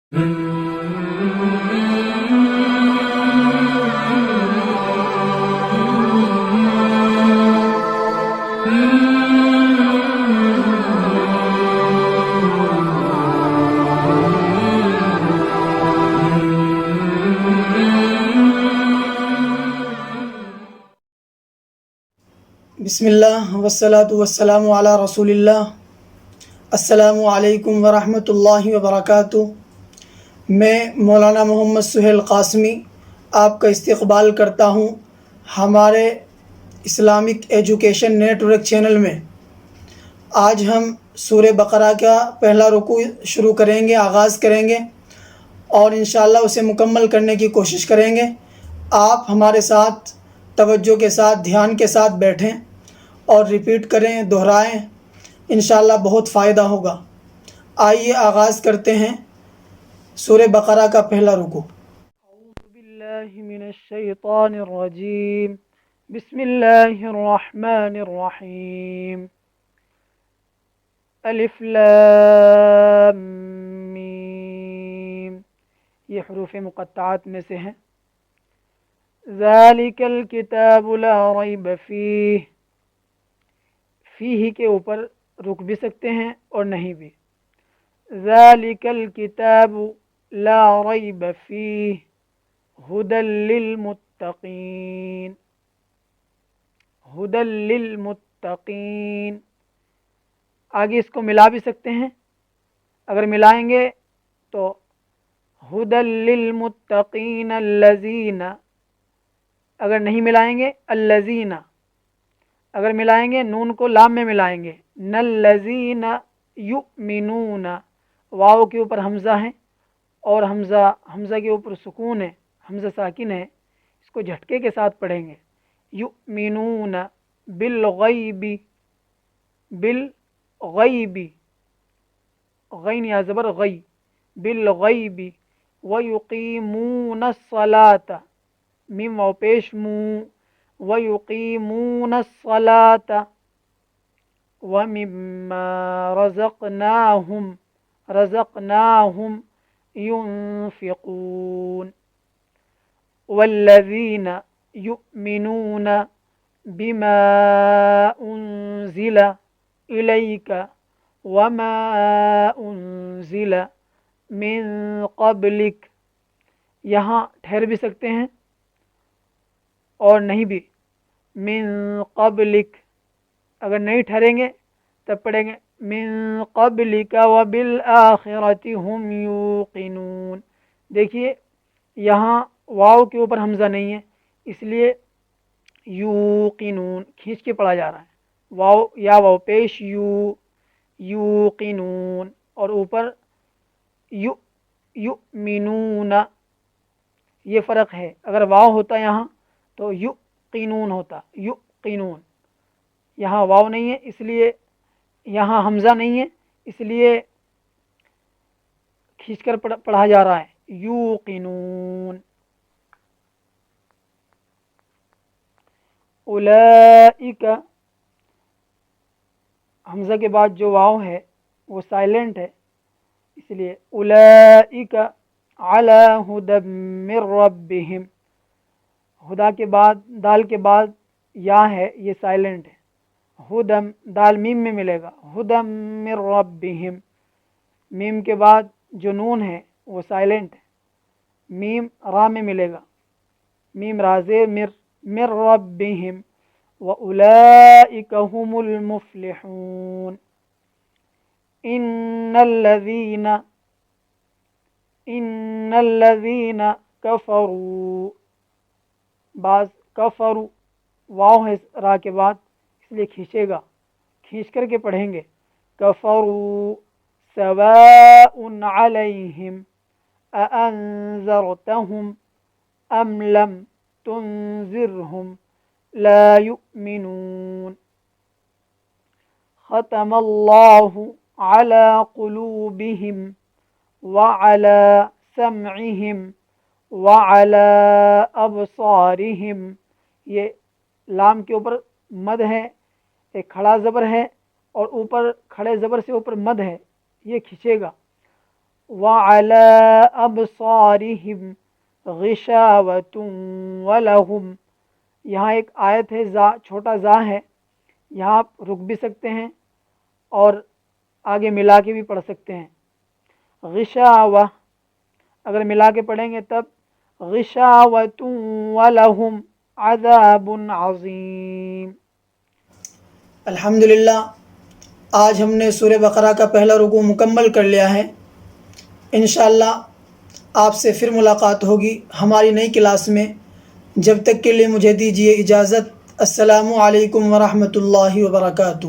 بسم اللہ والصلاۃ والسلام علی رسول اللہ۔ السلام علیکم ورحمۃ اللہ وبرکاتہ۔ میں مولانا محمد سہیل قاسمی آپ کا استقبال کرتا ہوں ہمارے Islamic education network channel میں۔ آج ہم سورہ بقرہ کا پہلا رکوع شروع کریں گے، آغاز کریں گے اور انشاءاللہ اسے مکمل کرنے کی کوشش کریں گے۔ آپ ہمارے ساتھ توجہ کے ساتھ، دھیان کے ساتھ بیٹھیں اور ریپیٹ کریں، دہرائیں، انشاءاللہ بہت فائدہ ہوگا۔ آئیے آغاز کرتے ہیں سورہ بقرہ کا پہلا رکوع۔ اعوذ باللہ من الشیطان الرجیم، بسم اللہ الرحمن الرحیم۔ الف لام میم، یہ حروف مقطعات میں سے ہیں۔ ذالک الکتاب لا ریب فیہ، فیہ کے اوپر رک بھی سکتے ہیں اور نہیں بھی۔ ذالک الکتاب لا ریب فیہ ھدی للمتقین، ھدی للمتقین۔ آگے اس کو ملا بھی سکتے ہیں، اگر ملائیں گے تو ھدی للمتقین الذین، اگر نہیں ملائیں گے الذین، اگر ملائیں گے نون کو لام میں ملائیں گے، نلذین یؤمنون، واو کے اوپر حمزہ ہے اور حمزہ کے اوپر سکون ہے، حمزہ ساکن ہے، اس کو جھٹکے کے ساتھ پڑھیں گے۔ یؤمنون بالغیب، بالغیب، غین یا زبر غی، بالغیب، ویقیمون الصلاۃ، میم واو پیش مو، وَيُقِيمُونَ الصَّلَاةَ وَمِمَّا رَزَقْنَاهُمْ يُنْفِقُونَ وَالَّذِينَ يُؤْمِنُونَ بِمَا أُنْزِلَ إِلَيْكَ وَمَا أُنْزِلَ مِنْ قَبْلِكَ، یہاں ٹھہر بھی سکتے ہیں اور نہیں بھی۔ من قبلک، اگر نہیں ٹھہریں گے تب پڑھیں گے من قبلک وبالآخرۃ ہم یوقنون۔ دیکھیے یہاں واو کے اوپر حمزہ نہیں ہے، اس لیے یوقنون کھینچ کے پڑھا جا رہا ہے، واو یا واو پیش یو، یوقنون، اور اوپر یؤمنون، یہ فرق ہے۔ اگر واو ہوتا یہاں تو یقینون ہوتا، یقینون، یہاں واو نہیں ہے اس لیے، یہاں حمزہ نہیں ہے اس لیے کھینچ کر پڑھا جا رہا ہے، یوقنون۔ اولئک، حمزہ کے بعد جو واو ہے وہ سائلنٹ ہے، اس لیے اولئک علی ھدی من ربہم، ہدا کے بعد، دال کے بعد یا ہے، یہ سائلنٹ ہے۔ ہدم، دال میم میں ملے گا، ہدم من ربہم، میم کے بعد جو نون ہے وہ سائلنٹ ہے، میم را میں ملے گا، میم را زیر مر، من ربہم، وَأُولَئِكَ هُمُ الْمُفْلِحُونَ۔ إِنَّ الَّذِينَ كَفَرُوا، بعض کفروا، واو ہے را کے بعد اس لیے کھینچے گا، کھینچ کر کے پڑھیں گے۔ کفروا سواء علیہم اانذرتہم ام لم تنذرہم لا یؤمنون۔ ختم اللہ علی قلوبہم وعلی سمعہم وعلی ابصارہم، یہ لام کے اوپر مد ہے، ایک کھڑا زبر ہے اور اوپر کھڑے زبر سے اوپر مد ہے، یہ کھینچے گا۔ وعلى أبصارهم غشاوة ولهم. یہاں ایک آیت ہے، زا چھوٹا زا ہے، یہاں آپ رک بھی سکتے ہیں اور آگے ملا کے بھی پڑھ سکتے ہیں. غشاوہ اگر ملا کے پڑھیں گے تب غشاوۃ ولہم عذاب عظیم. الحمدللہ آج ہم نے سورہ بقرہ کا پہلا رکوع مکمل کر لیا ہے. انشاءاللہ آپ سے پھر ملاقات ہوگی ہماری نئی کلاس میں. جب تک کے لیے مجھے دیجیے اجازت. السلام علیکم ورحمۃ اللہ وبرکاتہ.